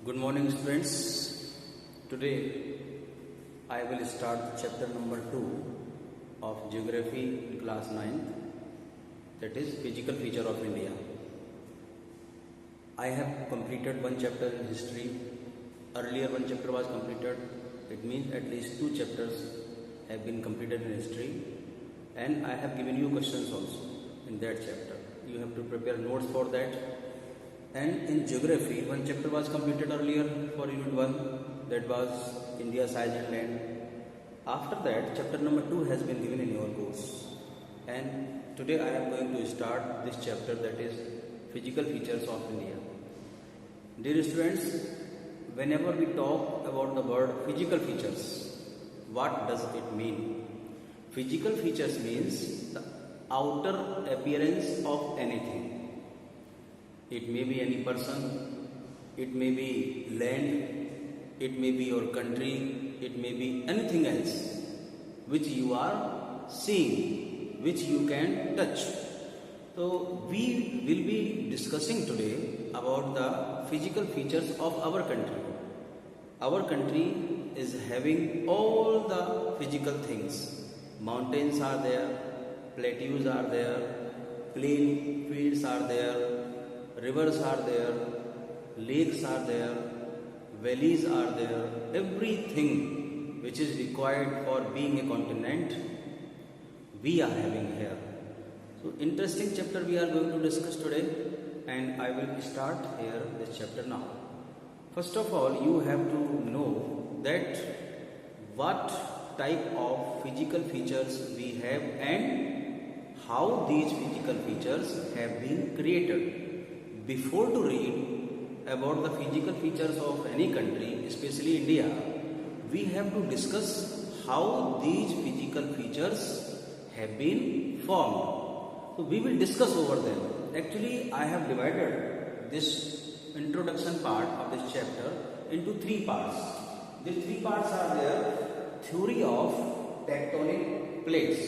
Good morning, students. Today I will start chapter number 2 of Geography in class 9th, that is Physical Feature of India. I have completed one chapter in history. Earlier one chapter was completed. It means at least 2 chapters have been completed in history, and I have given you questions also in that chapter. You have to prepare notes for that. And in geography, one chapter was completed earlier for unit 1, that was India's size and land. After that, chapter number 2 has been given in your course. And today I am going to start this chapter, that is Physical Features of India. Dear students, whenever we talk about the word physical features, what does it mean? Physical features means the outer appearance of anything. It may be any person, it may be land, it may be your country, it may be anything else which you are seeing, which you can touch. So we will be discussing today about the physical features of our country. Our country is having all the physical things. Mountains are there, plateaus are there, plain fields are there, rivers are there, lakes are there, valleys are there. Everything which is required for being a continent, we are having here. So interesting chapter we are going to discuss today, and I will start here this chapter now. First of all, you have to know that what type of physical features we have and how these physical features have been created. Before to read about the physical features of any country, especially India, we have to discuss how these physical features have been formed. So we will discuss over them. Actually, I have divided this introduction part of this chapter into 3 parts. These 3 parts are there: theory of tectonic plates,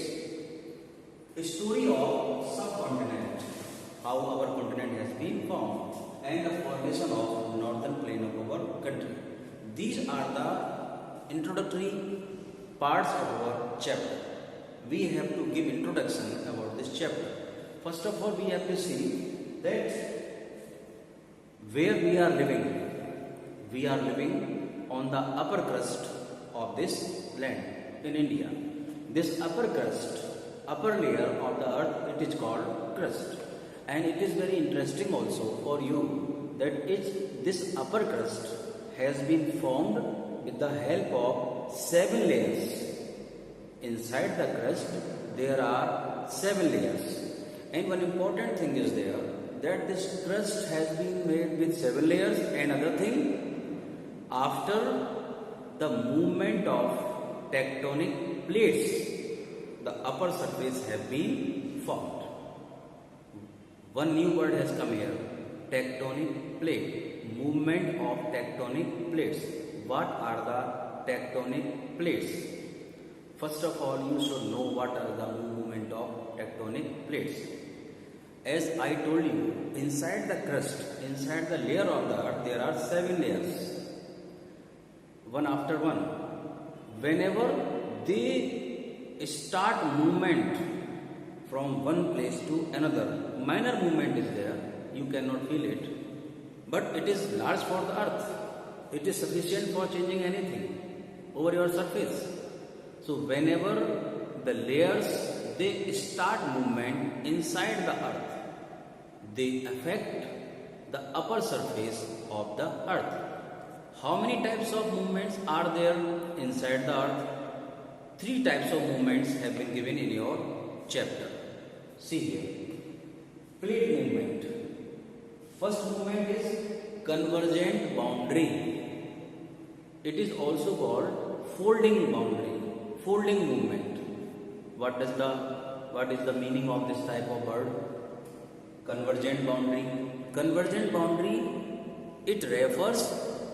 story of subcontinent, how our continent has been formed, and the formation of northern plain of our country. These are the introductory parts of our chapter. We have to give introduction about this chapter. First of all, we have to see that where we are living. We are living on the upper crust of this land in India. This upper crust, upper layer of the earth, it is called crust. And it is very interesting also for you that this upper crust has been formed with the help of 7 layers. Inside the crust there are 7 layers. And one important thing is there, that this crust has been made with 7 layers. Another thing, after the movement of tectonic plates, the upper surface have been formed. One new word has come here: tectonic plate, movement of tectonic plates. What are the tectonic plates? First of all, you should know what are the movement of tectonic plates. As I told you, inside the crust, inside the layer of the earth, there are 7 layers, one after one. Whenever they start movement from one place to another, minor movement is there, you cannot feel it, but it is large for the earth. It is sufficient for changing anything over your surface. So whenever the layers, they start movement inside the earth, they affect the upper surface of the earth. How many types of movements are there inside the earth? 3 types of movements have been given in your chapter. See here. Plate movement. First movement is convergent boundary. It is also called folding boundary, folding movement. What is the meaning of this type of word? Convergent boundary. Convergent boundary, it refers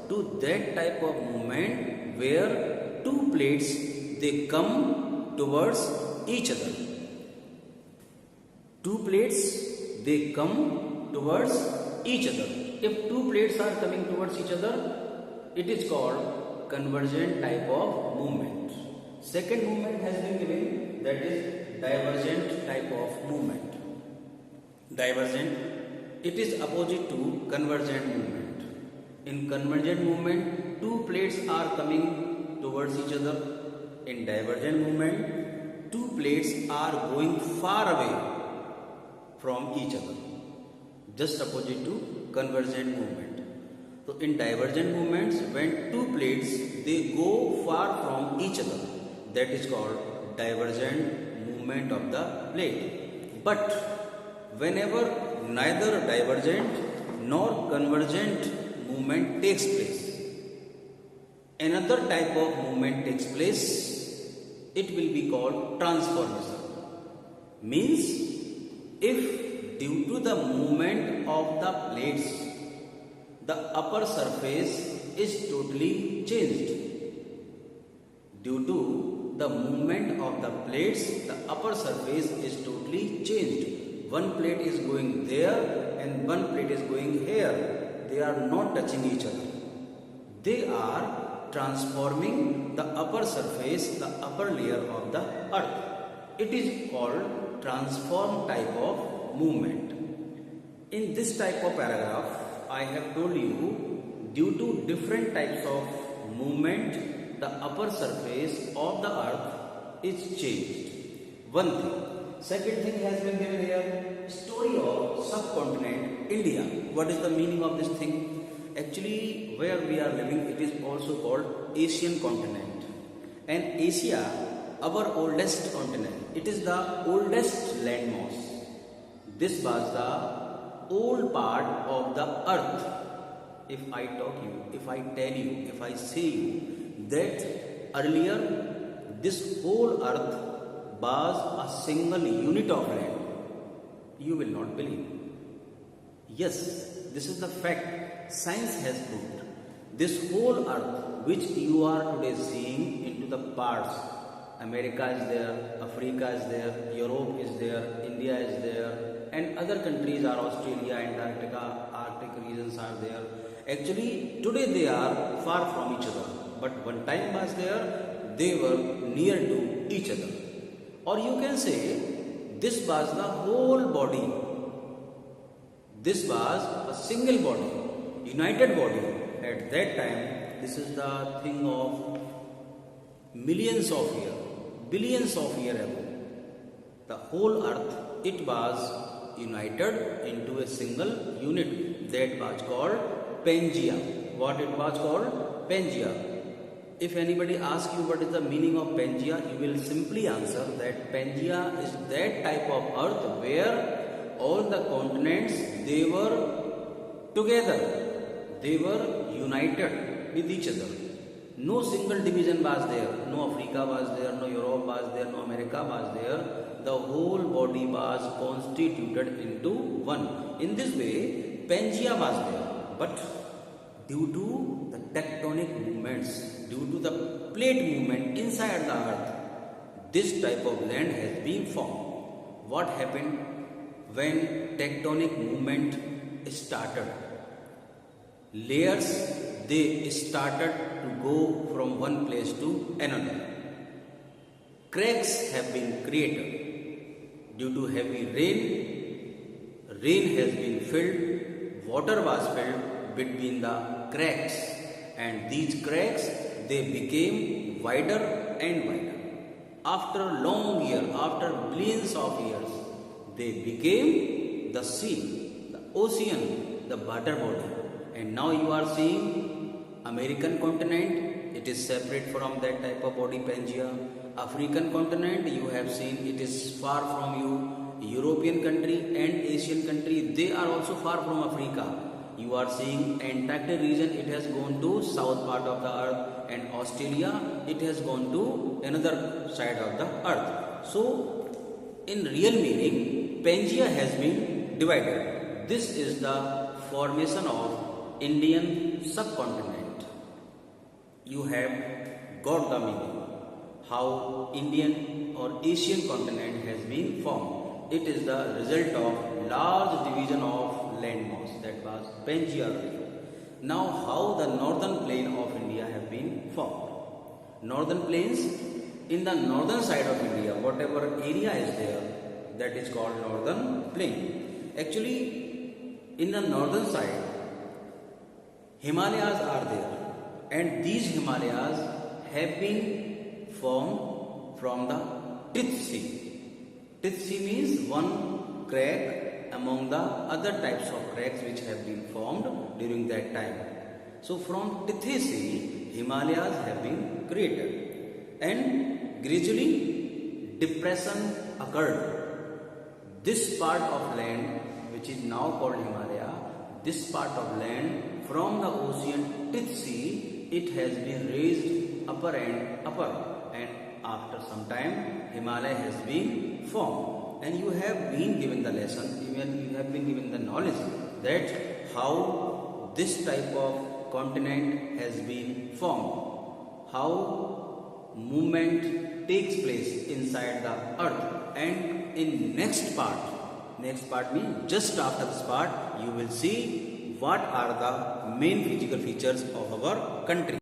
to that type of movement where 2 plates, they come towards each other. 2 plates, they come towards each other. If two plates are coming towards each other, it is called convergent type of movement. Second movement has been given, that is divergent type of movement. Divergent, it is opposite to convergent movement. In convergent movement, two plates are coming towards each other. In divergent movement, two plates are going far away from each other, just opposite to convergent movement. So in divergent movements, when two plates they go far from each other, that is called divergent movement of the plate. But whenever neither divergent nor convergent movement takes place, another type of movement takes place, it will be called transformation. Means, if due to the movement of the plates, the upper surface is totally changed. Due to the movement of the plates, the upper surface is totally changed. One plate is going there and one plate is going here. They are not touching each other. They are transforming the upper surface, the upper layer of the earth. It is called transform type of movement. In this type of paragraph, I have told you, due to different types of movement, the upper surface of the earth is changed. One thing. Second thing has been given here, story of subcontinent India. What is the meaning of this thing? Actually, where we are living, it is also called Asian continent. And Asia, our oldest continent, it is the oldest landmass. This was the old part of the earth. If I tell you, if I say you that earlier this whole earth was a single unit of land, you will not believe. Yes, this is the fact. Science has proved. This whole earth which you are today seeing into the parts, America is there, Africa is there, Europe is there, India is there, and other countries are Australia, Antarctica, Arctic regions are there. Actually, today they are far from each other, but one time was there, they were near to each other. Or you can say, this was the whole body. This was a single body, united body. At that time, this is the thing of millions of years, billions of years ago. The whole earth, it was united into a single unit. That was called Pangea. What it was called? Pangea. If anybody asks you what is the meaning of Pangea, you will simply answer that Pangea is that type of earth where all the continents, they were together, they were united with each other. No single division was there, no Africa was there, no Europe was there, no America was there. The whole body was constituted into one. In this way, Pangea was there, but due to the tectonic movements, due to the plate movement inside the earth, this type of land has been formed. What happened when tectonic movement started? Layers, they started to go from one place to another. Cracks have been created due to heavy rain. Rain has been filled, water was filled between the cracks, and these cracks, they became wider and wider. After long years, after billions of years, they became the sea, the ocean, the water body. And now you are seeing American continent, it is separate from that type of body, Pangea. African continent, you have seen it is far from you. European country and Asian country, they are also far from Africa. You are seeing Antarctic region, it has gone to south part of the earth, and Australia, it has gone to another side of the earth. So, in real meaning, Pangea has been divided. This is the formation of Indian subcontinent. You have got the meaning, how Indian or Asian continent has been formed. It is the result of large division of land mass, that was Pangaea region. Now how the northern plain of India have been formed? Northern plains, in the northern side of India, whatever area is there, that is called northern plain. Actually, in the northern side, Himalayas are there, and these Himalayas have been formed from the Tith Sea. Tith Sea means one crack among the other types of cracks which have been formed during that time. So from Tith Sea, Himalayas have been created, and gradually depression occurred. This part of land, which is now called Himalaya, this part of land from the ocean Tith Sea, it has been raised upper, and after some time Himalaya has been formed. And you have been given the lesson, even you have been given the knowledge that how this type of continent has been formed, how movement takes place inside the earth. And in next part means just after this part, you will see what are the main physical features of our country.